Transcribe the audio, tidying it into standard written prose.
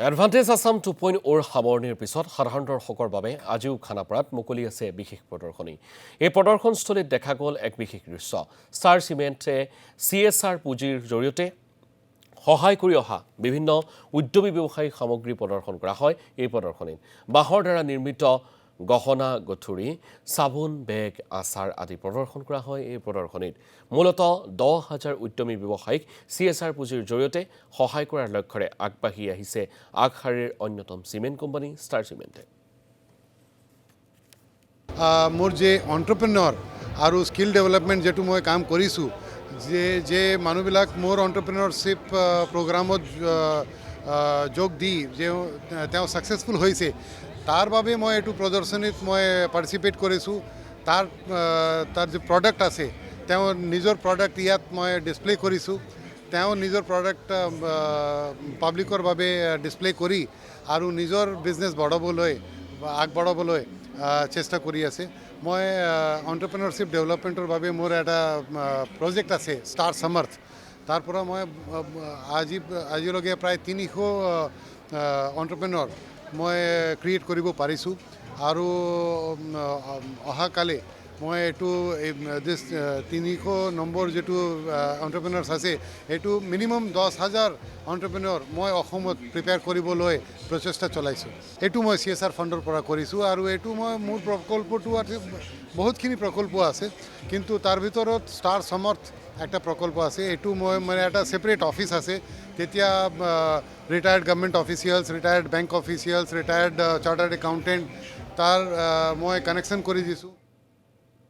Advantage Assam 2.0 সামৰণিৰ পিছত সাধাৰণ দৰ্শকৰ বাবে আজিও খানাপাৰাত মুকলি আছে বিশেষ প্ৰদৰ্শনী। এই প্ৰদৰ্শনস্থলীত দেখা গ'ল এক বিশেষ দৃশ্য। ষ্টাৰ চিমেণ্টে CSR পুঁজিৰ জৰিয়তে সহায় কৰি অহা বিভিন্ন উদ্যমী ব্যৱসায়িক সামগ্ৰী প্ৰদৰ্শন কৰা হয়। এই প্ৰদৰ্শনীত বাঁহৰ দ্বাৰা নিৰ্মিত গহনা গঠুৰি, চাবোন, বেগ, আচাৰ আদি প্ৰদৰ্শন কৰা হয়। এই প্ৰদৰ্শনীত মূলতঃ 10,000 উদ্যমী ব্যৱসায়িক CSR পুঁজিৰ জৰিয়তে সহায় কৰাৰ লক্ষ্যৰে আগবাঢ়ি আহিছে আগশাৰীৰ অন্যতম চিমেণ্ট কোম্পানী ষ্টাৰ চিমেণ্টে। মোৰ যে এণ্টাৰপ্ৰেনিয়ৰ আৰু স্কিল ডেভেলপমেণ্ট যেটো মই কাম কৰিছোঁ, যে মানুহবিলাক মোৰ এণ্টাৰপ্ৰেনিয়ৰশ্বিপ প্ৰগ্ৰামত যোগ দি যে তেওঁ ছাকচেছফুল হৈছে, তাৰ বাবে মই এইটো প্ৰদৰ্শনীত মই পাৰ্টিচিপেট কৰিছোঁ। তাৰ যে প্ৰডাক্ট আছে, তেওঁ নিজৰ প্ৰডাক্ট ইয়াত মই ডিছপ্লে কৰিছোঁ। তেওঁ নিজৰ প্ৰডাক্ট পাব্লিকৰ বাবে ডিছপ্লে কৰি আৰু নিজৰ বিজনেছ আগবঢ়াবলৈ চেষ্টা কৰি আছে। মই এণ্টাৰপ্ৰেনিয়ৰশ্বিপ ডেভেলপমেণ্টৰ বাবে মোৰ এটা প্ৰজেক্ট আছে ষ্টাৰ সামাৰ্থ। তাৰ পৰা মই আজিলৈকে প্ৰায় 300 এণ্টাৰপ্ৰেনিয়ৰ মই ক্ৰিয়েট কৰিব পাৰিছোঁ আৰু অহাকালি মই এইটো 300 নম্বৰ যেটো এণ্টাৰপ্ৰেনিয়ৰ্ছ আছে, এইটো মিনিমাম 10,000 এণ্টাৰপ্ৰেনিয়ৰ মই অসমত প্ৰিপেয়াৰ কৰিবলৈ প্ৰচেষ্টা চলাইছোঁ। এইটো মই CSR ফাণ্ডৰ পৰা কৰিছোঁ আৰু এইটো মোৰ প্ৰকল্পটো আছে, বহুতখিনি প্ৰকল্প আছে, কিন্তু তাৰ ভিতৰত ষ্টাৰ সামাৰ্থ একটা প্ৰকল্প আছে। এইটো মই এটা ছেপাৰেট অফিচ আছে, তেতিয়া retired government officials, retired bank officials, retired chartered accountant তাৰ মই কানেকশ্যন কৰি দিছোঁ।